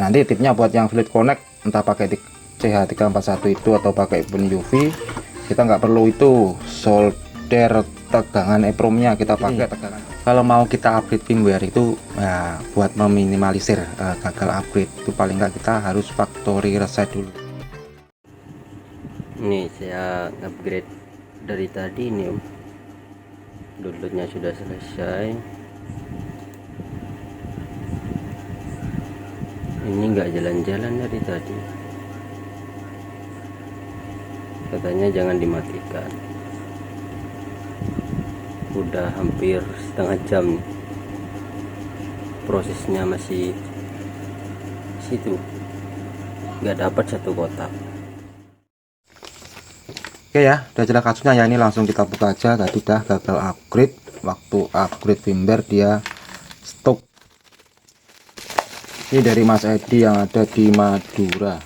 nanti tipnya buat yang fluid connect, entah pakai CH341 itu atau pakai pun UV, kita nggak perlu itu solder tegangan EPROM-nya, kita pakai tegangan. Kalau mau kita upgrade firmware itu ya, buat meminimalisir gagal upgrade itu paling nggak kita harus factory reset dulu. Ini saya upgrade dari tadi ini, downloadnya sudah selesai. Ini nggak jalan-jalan dari tadi, katanya jangan dimatikan. Udah hampir setengah jam nih. Prosesnya masih situ, nggak dapat satu kotak. Oke ya, udah jelas kasusnya ya, ini langsung kita buka aja. Tadi udah gagal upgrade, waktu upgrade firmware dia stop. Ini dari Mas Edi yang ada di Madura.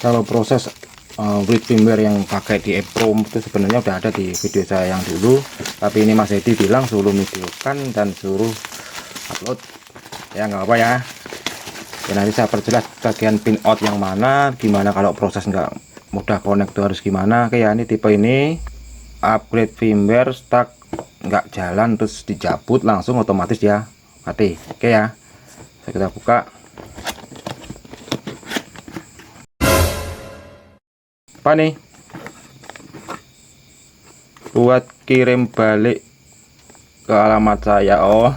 Kalau proses upgrade firmware yang pakai di EPROM itu sebenarnya udah ada di video saya yang dulu, tapi ini Mas Edi bilang suruh videokan dan suruh upload ya, nggak apa ya. Ya, nanti saya perjelas bagian pin out yang mana, gimana kalau proses nggak mudah connect itu harus gimana. Oke ya, ini tipe ini upgrade firmware stuck, nggak jalan terus dicabut langsung otomatis ya mati. Oke ya, kita buka. Apa nih? Buat kirim balik ke alamat saya. Oh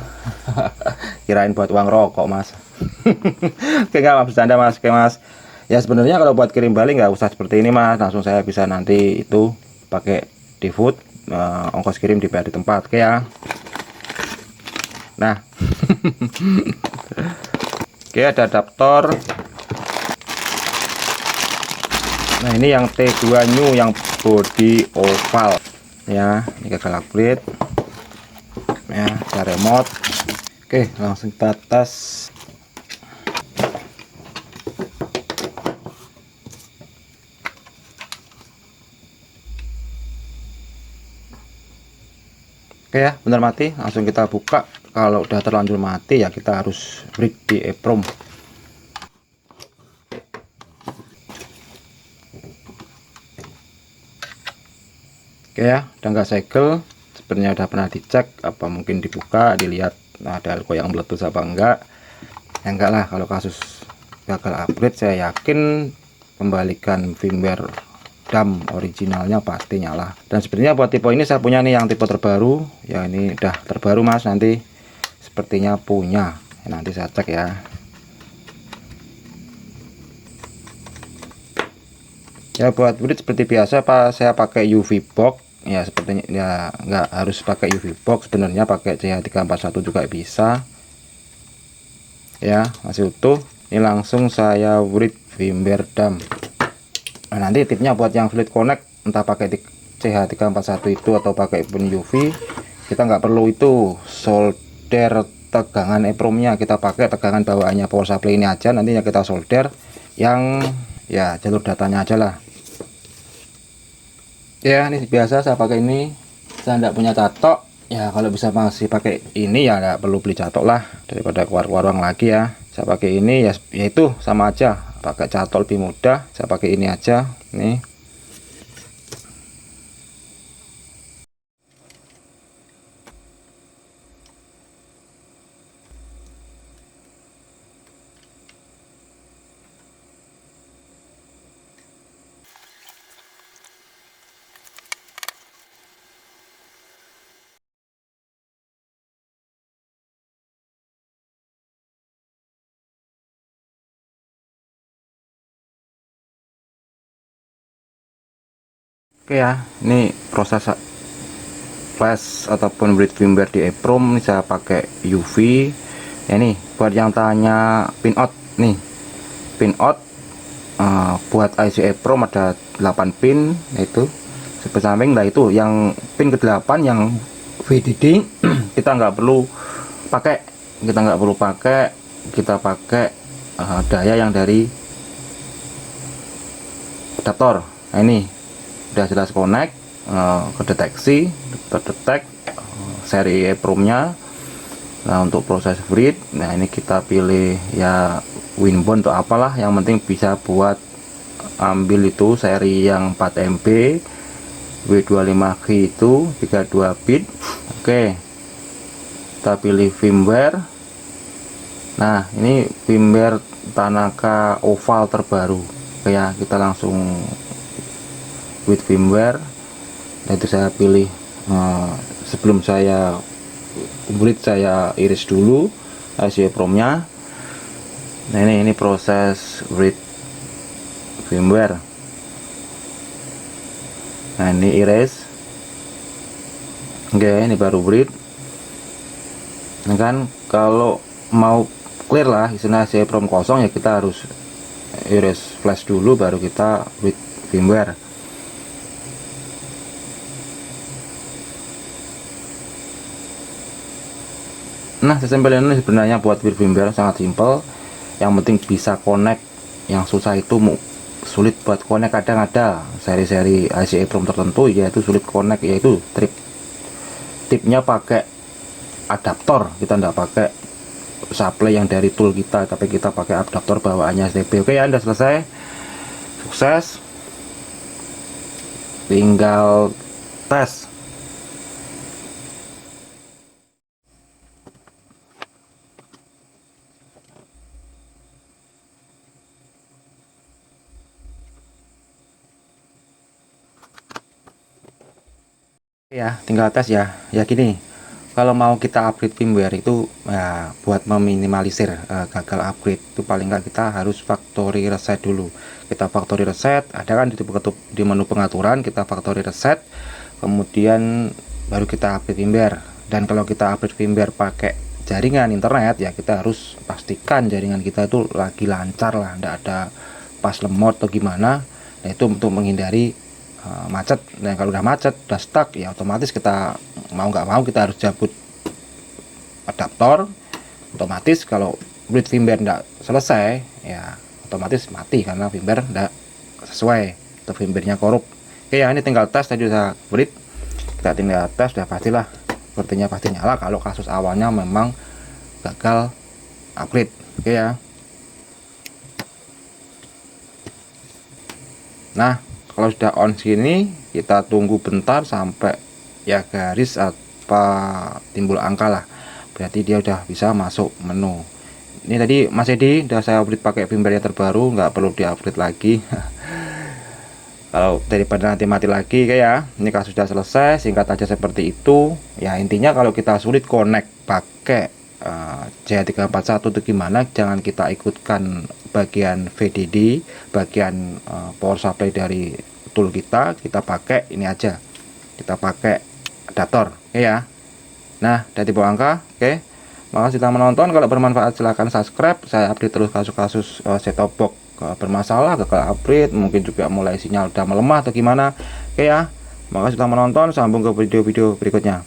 kirain buat uang rokok mas. Oke, nggak bercanda mas. Oke mas, ya sebenarnya kalau buat kirim balik nggak usah seperti ini mas, langsung saya bisa nanti itu pakai default, ongkos kirim dibayar di tempat. Oke ya, nah oke, ada adaptor. Nah ini yang T2 new yang body oval ya, ini gagal upgrade ya, ada remote. Oke, langsung kita tes. Oke ya, benar mati, langsung kita buka. Kalau udah terlanjur mati ya kita harus break di EPROM. Oke ya, udah nggak segel, sebenarnya udah pernah dicek, apa mungkin dibuka dilihat ada alko yang meletus apa enggak. Ya enggak lah, kalau kasus gagal upgrade saya yakin kembalikan firmware DAM originalnya pasti nyala. Dan sebenarnya buat tipe ini saya punya nih yang tipe terbaru ya, ini udah terbaru mas, nanti sepertinya punya ya, nanti saya cek ya. Ya buat bridge seperti biasa pak, saya pakai UV box ya, sepertinya ya nggak harus pakai UV box, sebenarnya pakai CH341 juga bisa ya, masih utuh. Ini langsung saya bridge firmware DAM. Nah nanti tipnya buat yang fluid connect, entah pakai CH341 itu atau pakai pun UV, kita nggak perlu itu solder tegangan EPROM-nya, kita pakai tegangan bawaannya power supply ini aja, nantinya kita solder yang ya jalur datanya aja lah ya. Ini biasa saya pakai ini, saya nggak punya catok ya, kalau bisa masih pakai ini ya nggak perlu beli catok lah, daripada keluar warung lagi ya. Saya pakai ini ya, yaitu sama aja, pakai catok lebih mudah, saya pakai ini aja nih. Oke ya, ini proses flash ataupun read firmware di EPROM ini saya pakai UV ya. Nih buat yang tanya pin out, nih pin out buat IC EPROM ada 8 pin, itu sebelah samping lah, itu yang pin ke-8 yang VDD kita nggak perlu pakai, kita pakai daya yang dari adaptor. Nah ini udah jelas connect, kedeteksi, terdetek seri EPROM nya. Nah untuk proses breed, nah ini kita pilih ya Winbond atau apalah, yang penting bisa buat ambil itu seri yang 4 MB W25G itu 32 bit. Oke, kita pilih firmware. Nah ini firmware Tanaka oval terbaru. Oke ya, kita langsung with firmware. Nah itu saya pilih sebelum saya breed saya iris dulu IC EPROM-nya. Nah ini proses breed firmware. Nah ini iris. Oke, ini baru breed. Nah kan kalau mau clear lah istilah IC EPROM kosong ya kita harus iris flash dulu baru kita breed firmware. Nah sistem ini sebenarnya buat build firmware sangat simpel, yang penting bisa connect. Yang susah itu sulit buat connect. Kadang ada seri-seri IC EPROM tertentu yaitu sulit connect, yaitu tipnya pakai adaptor, kita tidak pakai supply yang dari tool kita, tapi kita pakai adaptor bawaannya STB. Oke ya, udah selesai, sukses, tinggal tes. Ya tinggal tes ya gini, kalau mau kita upgrade firmware itu ya buat meminimalisir gagal upgrade itu paling nggak kita harus factory reset dulu. Kita factory reset, ada kan di menu pengaturan, kita factory reset, kemudian baru kita upgrade firmware. Dan kalau kita upgrade firmware pakai jaringan internet ya kita harus pastikan jaringan kita itu lagi lancar lah, tidak ada pas lemot atau gimana. Nah itu untuk menghindari macet. Dan kalau udah macet, udah stuck ya otomatis kita mau nggak mau kita harus cabut adaptor. Otomatis kalau breed firmware tidak selesai ya otomatis mati karena firmware tidak sesuai atau firmware-nya korup. Oke ya, ini tinggal tes, tadi udah breed, kita tinggal tes, udah pastilah sepertinya pasti nyala kalau kasus awalnya memang gagal upgrade. Oke ya, nah kalau sudah on sini kita tunggu bentar sampai ya garis apa timbul angka lah, berarti dia udah bisa masuk menu. Ini tadi Mas Edi udah saya update pakai firmware yang terbaru, nggak perlu diupgrade lagi. Kalau daripada nanti mati lagi kayak ya, ini kasus sudah selesai, singkat aja seperti itu ya. Intinya kalau kita sulit connect pakai CH341 itu gimana, jangan kita ikutkan bagian VDD, bagian power supply dari tool kita pakai ini aja, kita pakai adaptor. Oke ya, nah dari bawah angka. Oke, makasih telah menonton, kalau bermanfaat silahkan subscribe, saya update terus kasus-kasus set-top box bermasalah, gagal upgrade, mungkin juga mulai sinyal udah melemah atau gimana. Oke ya, makasih telah menonton, sambung ke video-video berikutnya.